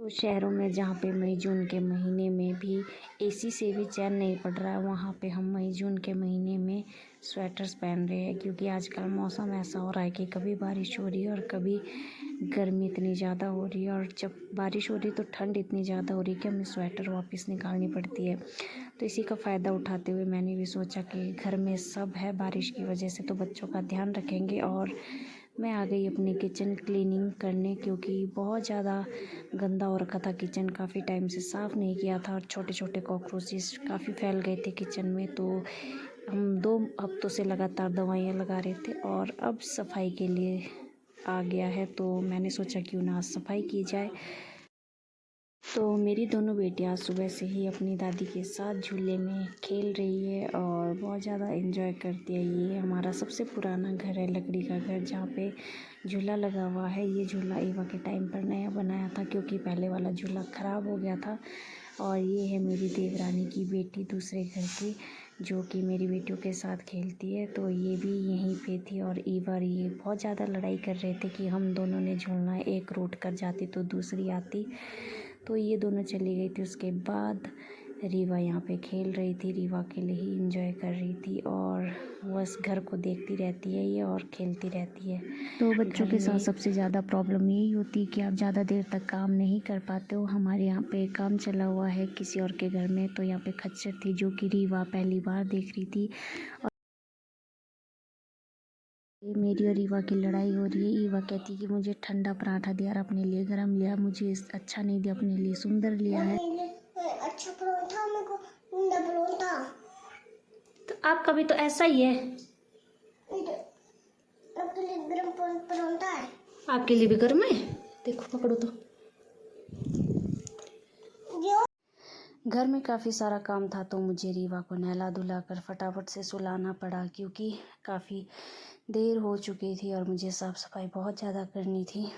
कुछ शहरों में जहाँ पे मई जून के महीने में भी एसी से भी चैन नहीं पड़ रहा है, वहाँ पे हम मई जून के महीने में स्वेटर्स पहन रहे हैं, क्योंकि आजकल मौसम ऐसा हो रहा है कि कभी बारिश हो रही है और कभी गर्मी इतनी ज़्यादा हो रही है। और जब बारिश हो रही है तो ठंड इतनी ज़्यादा हो रही है कि हमें स्वेटर वापस निकालनी पड़ती है। तो इसी का फ़ायदा उठाते हुए मैंने भी सोचा कि घर में सब है बारिश की वजह से, तो बच्चों का ध्यान रखेंगे। और मैं आ गई अपनी किचन क्लीनिंग करने, क्योंकि बहुत ज़्यादा गंदा हो रखा था किचन, काफ़ी टाइम से साफ़ नहीं किया था और छोटे छोटे कॉकरोचेस काफ़ी फैल गए थे किचन में। तो हम 2 हफ्तों से लगातार दवाइयाँ लगा रहे थे और अब सफाई के लिए आ गया है, तो मैंने सोचा क्यों ना आज सफाई की जाए। तो मेरी दोनों बेटियां सुबह से ही अपनी दादी के साथ झूले में खेल रही है और बहुत ज़्यादा एंजॉय करती है। ये हमारा सबसे पुराना घर है, लकड़ी का घर, जहाँ पे झूला लगा हुआ है। ये झूला ईवा के टाइम पर नया बनाया था, क्योंकि पहले वाला झूला ख़राब हो गया था। और ये है मेरी देवरानी की बेटी दूसरे घर की, जो कि मेरी बेटियों के साथ खेलती है। तो ये भी यहीं पे थी और ईवा और ये बहुत ज़्यादा लड़ाई कर रहे थे कि हम दोनों ने झूलना है, एक रूठ कर जाती तो दूसरी आती। तो ये दोनों चली गई थी। उसके बाद रीवा यहाँ पे खेल रही थी, रीवा अकेले ही इंजॉय कर रही थी और बस घर को देखती रहती है ये और खेलती रहती है। तो बच्चों के साथ सबसे ज़्यादा प्रॉब्लम यही होती है कि आप ज़्यादा देर तक काम नहीं कर पाते हो। हमारे यहाँ पे काम चला हुआ है किसी और के घर में, तो यहाँ पे खच्चर थी जो कि रीवा पहली बार देख रही थी। और ये मेरी और रीवा की लड़ाई हो रही है। ईवा कहती है कि मुझे ठंडा पराठा दिया और अपने लिए गर्म लिया, मुझे अच्छा नहीं दिया, अपने लिए सुंदर लिया है। अच्छा पराठा, मेरे को ठंडा पराठा। तो आपका भी तो ऐसा ही है। आपके लिए गर्म पराठा है। आपके लिए भी गर्म है, देखो पकड़ो तो। घर में काफ़ी सारा काम था, तो मुझे रीवा को नहला धुला कर फटाफट से सुलाना पड़ा, क्योंकि काफ़ी देर हो चुकी थी और मुझे साफ़ सफाई बहुत ज़्यादा करनी थी।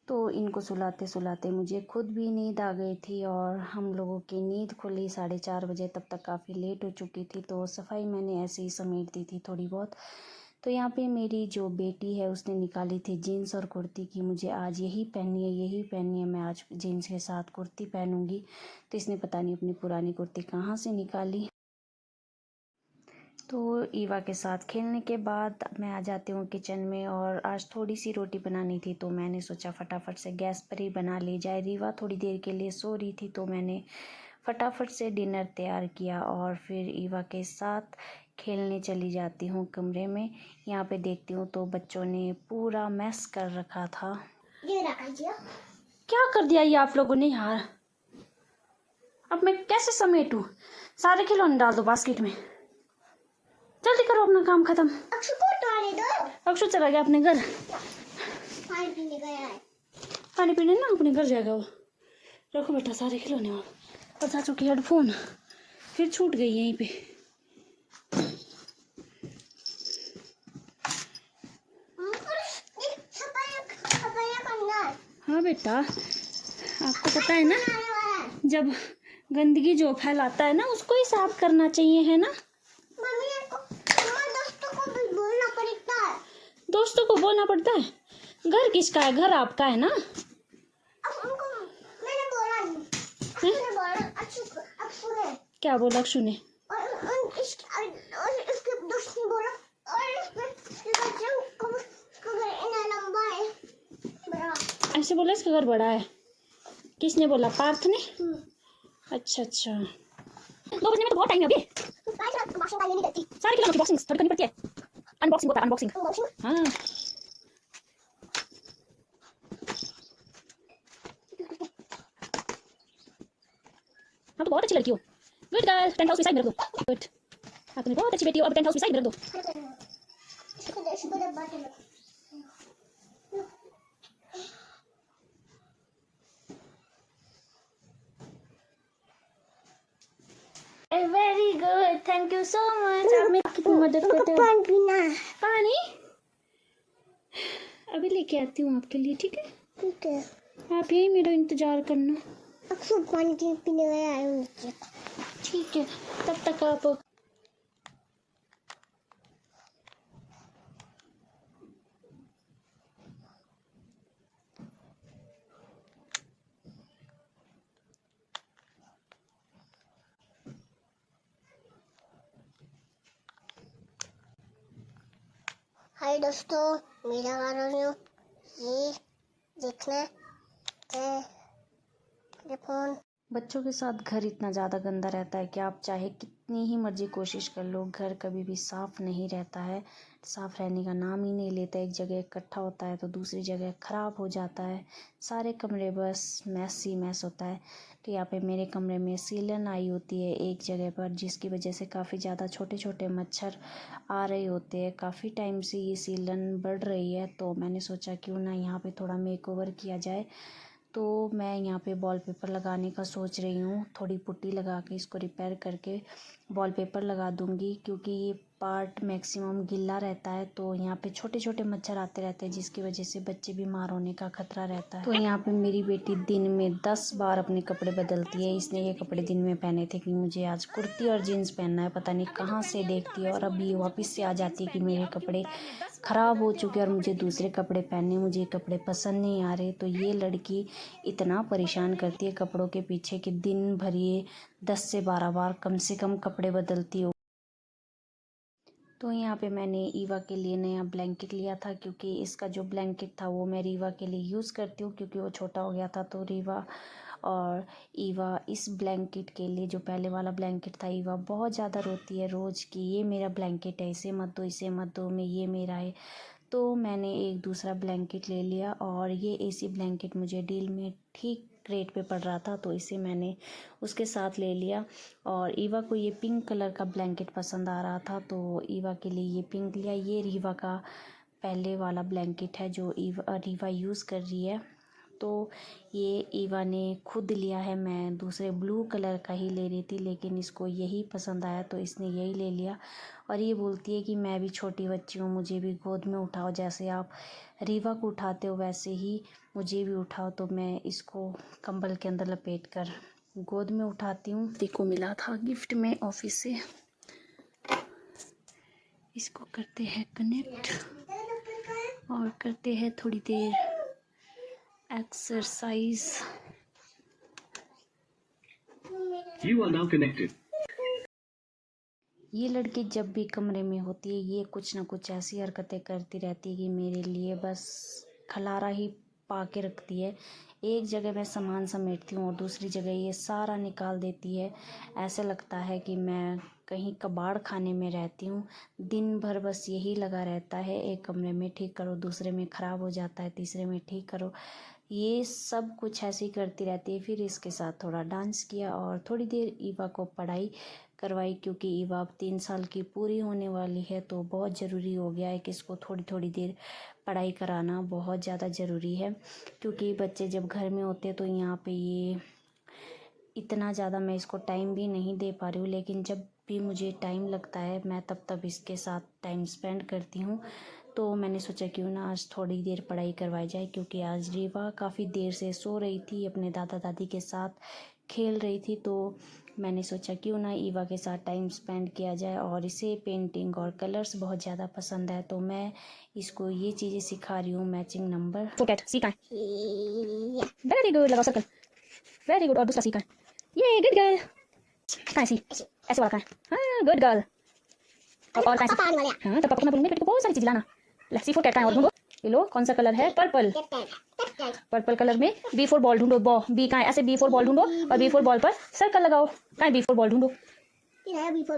तो इनको सुलाते सुलाते मुझे खुद भी नींद आ गई थी और हम लोगों की नींद खुली 4:30 बजे, तब तक काफ़ी लेट हो चुकी थी। तो सफाई मैंने ऐसे ही समेट दी थी थोड़ी बहुत। तो यहाँ पे मेरी जो बेटी है उसने निकाली थी जीन्स और कुर्ती की मुझे आज यही पहननी है, यही पहननी है, मैं आज जीन्स के साथ कुर्ती पहनूंगी। तो इसने पता नहीं अपनी पुरानी कुर्ती कहाँ से निकाली। तो ईवा के साथ खेलने के बाद मैं आ जाती हूँ किचन में और आज थोड़ी सी रोटी बनानी थी, तो मैंने सोचा फटाफट से गैस पर ही बना ली जाए। रीवा थोड़ी देर के लिए सो रही थी, तो मैंने फटाफट से डिनर तैयार किया और फिर ईवा के साथ खेलने चली जाती हूँ कमरे में। यहाँ पे देखती हूँ तो बच्चों ने पूरा मैस कर रखा था। क्या कर दिया ये आप लोगों ने यार, अब मैं कैसे समेटूं? सारे खिलौने डाल दो बास्केट में, जल्दी करो अपना काम खत्म। अक्षु को डाल दो। अक्षु चला गया अपने घर, पानी पीने गया है। पानी पीने ना अपने घर जाएगा वो। रखो बेटा सारे खिलौने और चाचू की हेडफोन फिर छूट गई यहीं पे। हाँ बेटा, आपको पता है ना, जब गंदगी जो फैलाता है ना उसको ही साफ करना चाहिए, है ना। दोस्तों को बोलना पड़ता है। घर किसका है? घर आपका है ना। मैंने बोला नहीं। क्या बोला अक्षु ने? ऐसे बोला इसका घर बड़ा है। किसने बोला? पार्थ ने। अच्छा अच्छा, 2 बजने में तो बहुत टाइम है अभी। सारे खिलौनों की बॉक्सिंग थोड़ी करनी पड़ती है। अनबॉक्सिंग होता है, अनबॉक्सिंग। हाँ तो बहुत अच्छी लड़की हो। गुड गर्ल, टेंट हाउस में साइड में रख दो। गुड, आपने बहुत अच्छी बेटी हो। अब टेंट हाउस में साइड में रख दो। Very good, thank you so much. आप मेरी कितनी मदद करते हो। पानी अभी लेके आती हूँ आपके लिए, ठीक है? ठीक है, आप यही मेरा इंतजार करना। अक्सर पानी पीने गया, ठीक है, तब तक आप हाय दोस्तों, मेरा कारण ये देखना ये फोन। बच्चों के साथ घर इतना ज़्यादा गंदा रहता है कि आप चाहे कितनी ही मर्जी कोशिश कर लो, घर कभी भी साफ़ नहीं रहता है। साफ़ रहने का नाम ही नहीं लेता। एक जगह इकट्ठा होता है तो दूसरी जगह ख़राब हो जाता है। सारे कमरे बस मैस ही मैस होता है। तो यहाँ पे मेरे कमरे में सीलन आई होती है एक जगह पर, जिसकी वजह से काफ़ी ज़्यादा छोटे छोटे मच्छर आ रहे होते हैं। काफ़ी टाइम से ये सीलन बढ़ रही है, तो मैंने सोचा क्यों ना यहाँ पे थोड़ा मेकओवर किया जाए। तो मैं यहाँ पे वॉलपेपर लगाने का सोच रही हूँ। थोड़ी पुट्टी लगा के इसको रिपेयर करके वॉलपेपर लगा दूँगी, क्योंकि ये पार्ट मैक्सिमम गीला रहता है। तो यहाँ पे छोटे छोटे मच्छर आते रहते हैं, जिसकी वजह से बच्चे बीमार होने का खतरा रहता है। तो यहाँ पे मेरी बेटी दिन में 10 बार अपने कपड़े बदलती है। इसने ये कपड़े दिन में पहने थे कि मुझे आज कुर्ती और जीन्स पहनना है। पता नहीं कहाँ से देखती है और अभी ये वापस से आ जाती है कि मेरे कपड़े ख़राब हो चुके और मुझे दूसरे कपड़े पहनने, मुझे ये कपड़े पसंद नहीं आ रहे। तो ये लड़की इतना परेशान करती है कपड़ों के पीछे कि दिन भर ये 10 से 12 बार कम से कम कपड़े बदलती हो। तो यहाँ पे मैंने ईवा के लिए नया ब्लैंकेट लिया था, क्योंकि इसका जो ब्लैंकेट था वो मैं रीवा के लिए यूज़ करती हूँ, क्योंकि वो छोटा हो गया था। तो रीवा और ईवा इस ब्लैंकेट के लिए, जो पहले वाला ब्लैंकेट था, ईवा बहुत ज़्यादा रोती है रोज़ कि ये मेरा ब्लैंकेट है, इसे मत दो, इसे मत दो, मैं ये मेरा है। तो मैंने एक दूसरा ब्लैंकेट ले लिया और ये एसी ब्लैंकेट मुझे डील में ठीक रेट पे पड़ रहा था, तो इसे मैंने उसके साथ ले लिया। और ईवा को ये पिंक कलर का ब्लैंकेट पसंद आ रहा था, तो ईवा के लिए ये पिंक लिया। ये रीवा का पहले वाला ब्लैंकेट है जो रीवा यूज़ कर रही है। तो ये ईवा ने खुद लिया है। मैं दूसरे ब्लू कलर का ही ले रही थी, लेकिन इसको यही पसंद आया तो इसने यही ले लिया। और ये बोलती है कि मैं भी छोटी बच्ची हूँ, मुझे भी गोद में उठाओ, जैसे आप रीवा को उठाते हो वैसे ही मुझे भी उठाओ। तो मैं इसको कंबल के अंदर लपेट कर गोद में उठाती हूँ। देखो मिला था गिफ्ट में ऑफिस से। इसको करते हैं कनेक्ट और करते हैं थोड़ी देर exercise. You are now connected. ये लड़की जब भी कमरे में होती है ये कुछ ना कुछ ऐसी हरकतें करती रहती है कि मेरे लिए बस खलारा ही पा के रखती है। एक जगह मैं सामान समेटती हूँ और दूसरी जगह ये सारा निकाल देती है। ऐसे लगता है कि मैं कहीं कबाड़ खाने में रहती हूँ। दिन भर बस यही लगा रहता है, एक कमरे में ठीक करो, दूसरे में ख़राब हो जाता है, तीसरे में ठीक करो। ये सब कुछ ऐसे ही करती रहती है। फिर इसके साथ थोड़ा डांस किया और थोड़ी देर ईवा को पढ़ाई करवाई, क्योंकि ईवा अब 3 साल की पूरी होने वाली है। तो बहुत ज़रूरी हो गया है कि इसको थोड़ी थोड़ी देर पढ़ाई कराना बहुत ज़्यादा ज़रूरी है, क्योंकि बच्चे जब घर में होते हैं तो यहाँ पे ये इतना ज़्यादा मैं इसको टाइम भी नहीं दे पा रही हूँ। लेकिन जब भी मुझे टाइम लगता है मैं तब इसके साथ टाइम स्पेंड करती हूँ। तो मैंने सोचा क्यों ना आज थोड़ी देर पढ़ाई करवाई जाए, क्योंकि आज रीवा काफ़ी देर से सो रही थी, अपने दादा दादी के साथ खेल रही थी। तो मैंने सोचा क्यों ना ईवा के साथ टाइम स्पेंड किया जाए। और इसे पेंटिंग और कलर्स बहुत ज़्यादा पसंद है, तो मैं इसको ये चीज़ें सिखा रही हूँ। मैचिंग नंबर सीखा है, वेरी गुड, लगाओ सर्कल, वेरी गुड। और दूसरा सीखा है, ये गुड गर्ल। कहाँ सी ऐसे वाला कहाँ है, हाँ गुड गर्ल। और कहाँ सी, हाँ तो पापा को मैं बोलूँगी बेटे को बहुत सारी चीज़ लाना। लस्सी फॉर कैट है, और ढूंढो ये लो कौन सा कलर है, पर्पल। पर्पल कलर में बी फोर बॉल ढूंढो, बी कहाँ है, ऐसे बी फोर बॉल ढूंढो और बी फोर बॉल पर सर्कल लगाओ। कहाँ है बी फोर बॉल, ढूंढो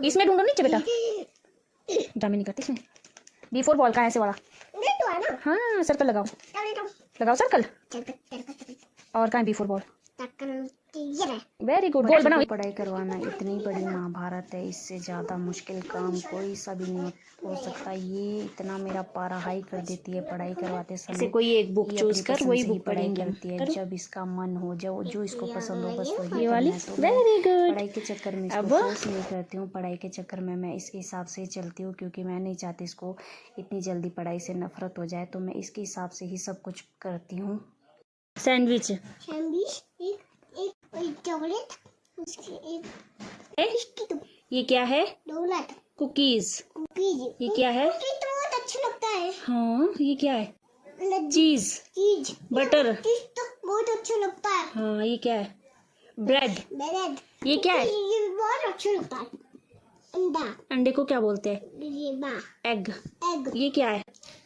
इसमें, ढूंढो नीचे बेटा, ड्रामे नहीं करते इसमें। बी फोर बॉल कहाँ है, ऐसे वाला, हाँ सर्कल लगाओ, लगाओ सर्कल। और कहाँ है B four ball, very good, गोल बनाओ। पढ़ाई करवाना इतनी बड़ी महाभारत है, इससे ज़्यादा मुश्किल काम कोई सा भी नहीं हो सकता। ये इतना मेरा पारा हाई कर देती है पढ़ाई करवाते समय। कोई एक बुक चूज कर वही बुक पढ़ाई करती है, जब इसका मन हो, जो इसको पसंद हो बस वही करना है। तो वेरी गुड, पढ़ाई के चक्कर में इसको फोर्स नहीं करती हूँ। पढ़ाई के चक्कर में मैं इसके हिसाब से चलती हूँ, क्योंकि मैं नहीं चाहती इसको इतनी जल्दी पढ़ाई से नफरत हो जाए। तो मैं इसके हिसाब से ही सब कुछ करती हूँ। सैंडविच, एक चॉकलेट, ये क्या है, डोनट, कुकीज, ये क्या है, तो बहुत अच्छा लगता है। हाँ ये क्या है, चीज, बटर, तो बहुत अच्छा लगता है। हाँ ये क्या है, ब्रेड, ये क्या है, ये बहुत अच्छा लगता है। अंडा, अंडे को क्या बोलते हैं, एग, ये क्या है,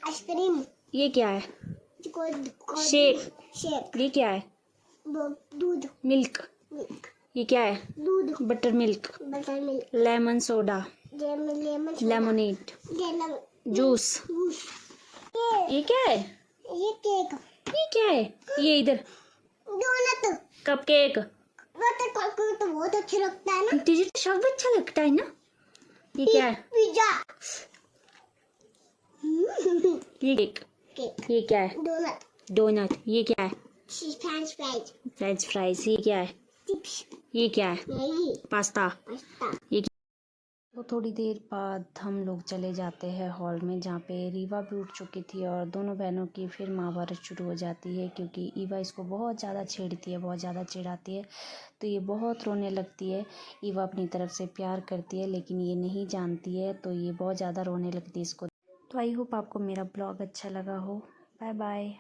आइसक्रीम, ये क्या है? शेक। शेक, ये क्या है? दूध, मिल्क। मिल्क, ये क्या है? दूध, butter milk. Butter milk, lemon soda. Lemon, lemonade. Juice. Juice, ये क्या है? ये केक, ये क्या है? ये इधर डोनट, कपकेक। वाटर कॉफी तो बहुत अच्छा लगता है ना। तुझे तो सब अच्छा लगता है ना? ये क्या है? पिज्जा, ये केक। केक, ये क्या है? Donut, donut. ये क्या है? French fries, French fries. ये क्या है? चिप्स, ये क्या है? Maggi, pasta. पास्ता। तो थोड़ी देर बाद हम लोग चले जाते हैं हॉल में, जहाँ पे रीवा भी उठ चुकी थी और दोनों बहनों की फिर महाभारत शुरू हो जाती है, क्योंकि ईवा इसको बहुत ज़्यादा छेड़ती है, बहुत ज़्यादा चिढ़ाती है। तो ये बहुत रोने लगती है। ईवा अपनी तरफ से प्यार करती है लेकिन ये नहीं जानती है, तो ये बहुत ज़्यादा रोने लगती है इसको। तो आई होप आपको मेरा ब्लॉग अच्छा लगा हो। Bye bye.